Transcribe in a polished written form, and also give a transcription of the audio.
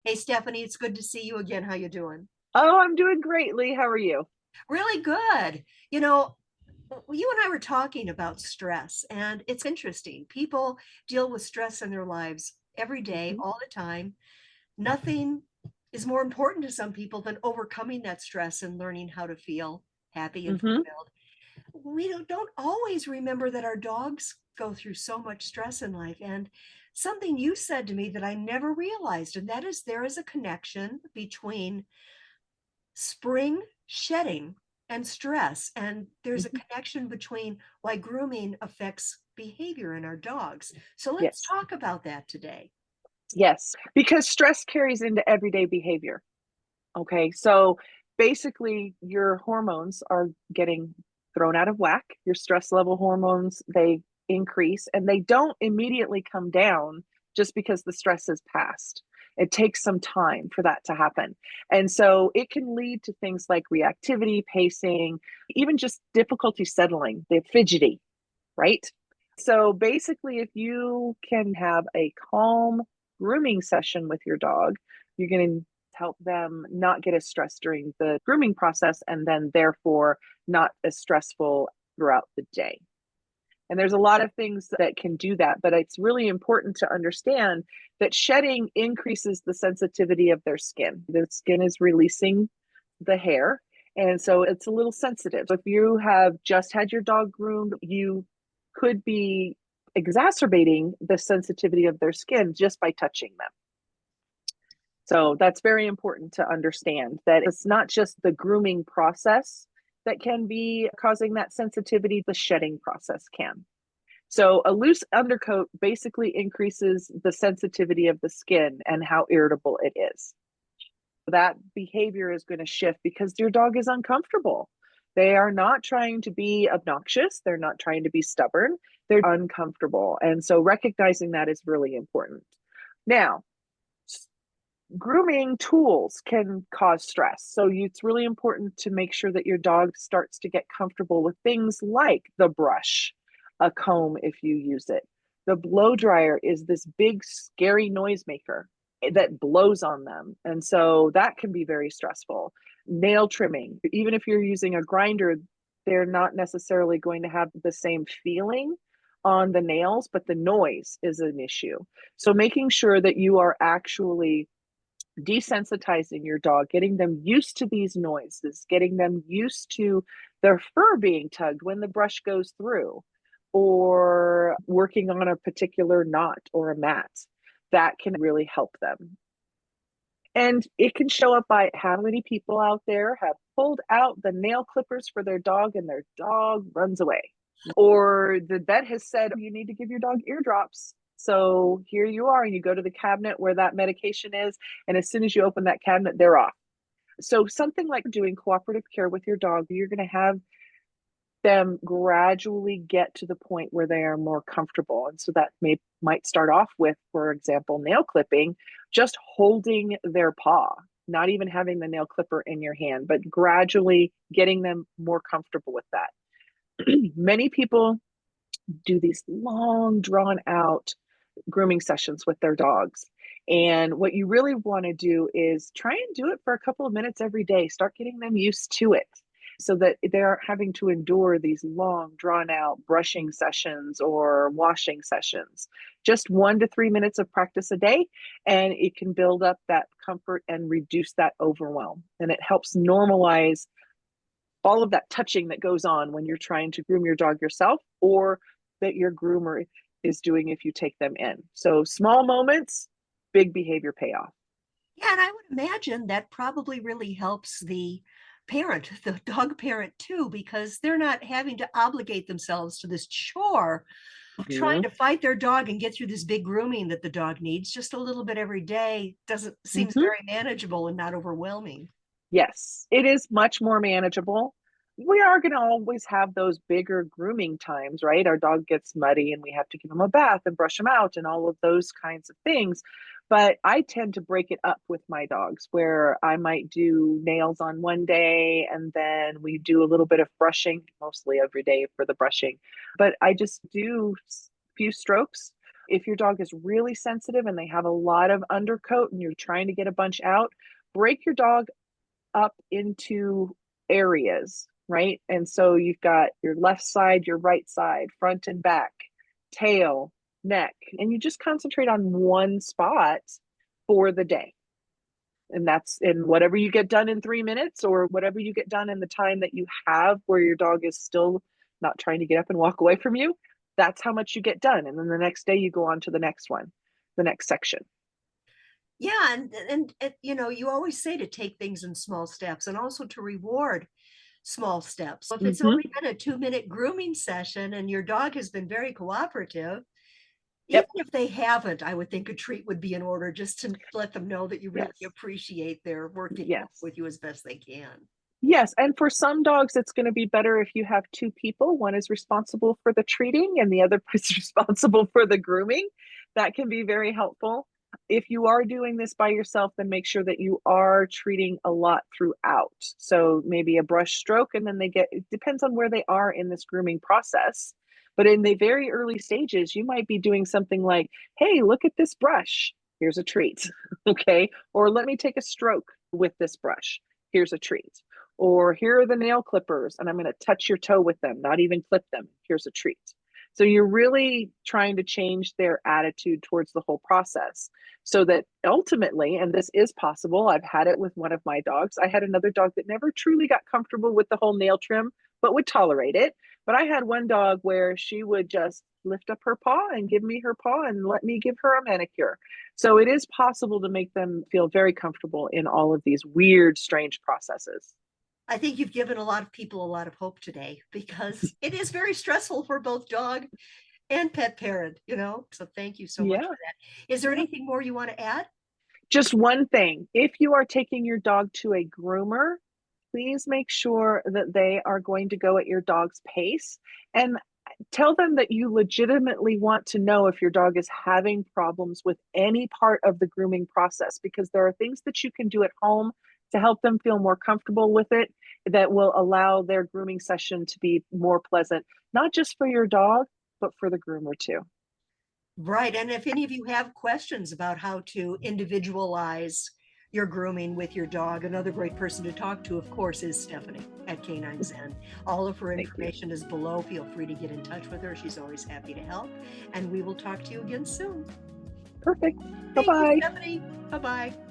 Hey, Stephanie, it's good to see you again. How you doing? Oh, I'm doing great, Lee. How are you? Really good. You know, you and I were talking about stress, and it's interesting. People deal with stress in their lives every day, hmm all the time. Nothing is more important to some people than overcoming that stress and learning how to feel happy and hmm fulfilled. We don't always remember that our dogs go through so much stress in life. And something you said to me that I never realized, and that is there is a connection between spring shedding and stress. And there's a hmm connection between why grooming affects behavior in our dogs. So let's Yes. talk about that today. Yes. Because stress carries into everyday behavior. Okay. So basically, your hormones are getting thrown out of whack. Your stress level hormones, they increase and they don't immediately come down just because the stress has passed. It takes some time for that to happen. And so it can lead to things like reactivity, pacing, even just difficulty settling, the fidgety, right? So basically, if you can have a calm grooming session with your dog, you're going to help them not get as stressed during the grooming process and then therefore not as stressful throughout the day. And there's a lot of things that can do that, but it's really important to understand that shedding increases the sensitivity of their skin. The skin is releasing the hair, and so it's a little sensitive. So if you have just had your dog groomed, you could be exacerbating the sensitivity of their skin just by touching them. So that's very important to understand that it's not just the grooming process that can be causing that sensitivity, the shedding process can. So a loose undercoat basically increases the sensitivity of the skin and how irritable it is. That behavior is going to shift because your dog is uncomfortable. They are not trying to be obnoxious. They're not trying to be stubborn. They're uncomfortable. And so recognizing that is really important. Now, grooming tools can cause stress. So it's really important to make sure that your dog starts to get comfortable with things like the brush, a comb if you use it. The blow dryer is this big, scary noisemaker that blows on them. And so that can be very stressful. Nail trimming, even if you're using a grinder, they're not necessarily going to have the same feeling on the nails, but the noise is an issue. So making sure that you are actually desensitizing your dog, getting them used to these noises, getting them used to their fur being tugged when the brush goes through, or working on a particular knot or a mat, that can really help them. And it can show up by how many people out there have pulled out the nail clippers for their dog and their dog runs away. Or the vet has said, you need to give your dog eardrops. So here you are, and you go to the cabinet where that medication is. And as soon as you open that cabinet, they're off. So something like doing cooperative care with your dog, you're going to have them gradually get to the point where they are more comfortable. And so that might start off with, for example, nail clipping, just holding their paw, not even having the nail clipper in your hand, but gradually getting them more comfortable with that. Many people do these long, drawn out grooming sessions with their dogs. And what you really want to do is try and do it for a couple of minutes every day. Start getting them used to it so that they aren't having to endure these long, drawn out brushing sessions or washing sessions. Just 1 to 3 minutes of practice a day, and it can build up that comfort and reduce that overwhelm. And it helps normalize all of that touching that goes on when you're trying to groom your dog yourself or that your groomer is doing if you take them in. So small moments, big behavior payoff. Yeah, and I would imagine that probably really helps the parent, the dog parent too, because they're not having to obligate themselves to this chore of trying Mm-hmm. to fight their dog and get through this big grooming that the dog needs. Just a little bit every day doesn't seems Mm-hmm. very manageable and not overwhelming. Yes, it is much more manageable. We are going to always have those bigger grooming times, right? Our dog gets muddy and we have to give him a bath and brush him out and all of those kinds of things. But I tend to break it up with my dogs where I might do nails on one day and then we do a little bit of brushing, mostly every day for the brushing. But I just do a few strokes If your dog is really sensitive and they have a lot of undercoat and you're trying to get a bunch out, break your dog up into areas, right? And so you've got your left side, your right side, front and back, tail, neck, and you just concentrate on one spot for the day. And that's in whatever you get done in 3 minutes or whatever you get done in the time that you have where your dog is still not trying to get up and walk away from you. That's how much you get done. And then the next day you go on to the next one, the next section. Yeah, and you know, you always say to take things in small steps and also to reward small steps. If it's Mm-hmm. only been a 2-minute grooming session and your dog has been very cooperative, even Yep. if they haven't, I would think a treat would be in order just to let them know that you really Yes. appreciate their working Yes. with you as best they can. Yes, and for some dogs, it's going to be better if you have two people. One is responsible for the treating and the other is responsible for the grooming. That can be very helpful. If you are doing this by yourself, then make sure that you are treating a lot throughout. So maybe a brush stroke, and then it depends on where they are in this grooming process. But in the very early stages, you might be doing something like, hey, look at this brush. Here's a treat. Okay. Or let me take a stroke with this brush. Here's a treat. Or here are the nail clippers, and I'm going to touch your toe with them, not even clip them. Here's a treat. So you're really trying to change their attitude towards the whole process so that ultimately, and this is possible, I've had it with one of my dogs. I had another dog that never truly got comfortable with the whole nail trim, but would tolerate it. But I had one dog where she would just lift up her paw and give me her paw and let me give her a manicure. So it is possible to make them feel very comfortable in all of these weird, strange processes. I think you've given a lot of people a lot of hope today because it is very stressful for both dog and pet parent, you know? So thank you so much Yeah, for that. Is there yeah. anything more you want to add? Just one thing, if you are taking your dog to a groomer, please make sure that they are going to go at your dog's pace and tell them that you legitimately want to know if your dog is having problems with any part of the grooming process, because there are things that you can do at home to help them feel more comfortable with it that will allow their grooming session to be more pleasant, not just for your dog, but for the groomer too. Right. And if any of you have questions about how to individualize your grooming with your dog, another great person to talk to, of course, is Stephanie at Canine Zen. All of her Thank you. information is below. Feel free to get in touch with her. She's always happy to help. And we will talk to you again soon. Perfect. Bye Thank you, bye. Stephanie. Bye bye.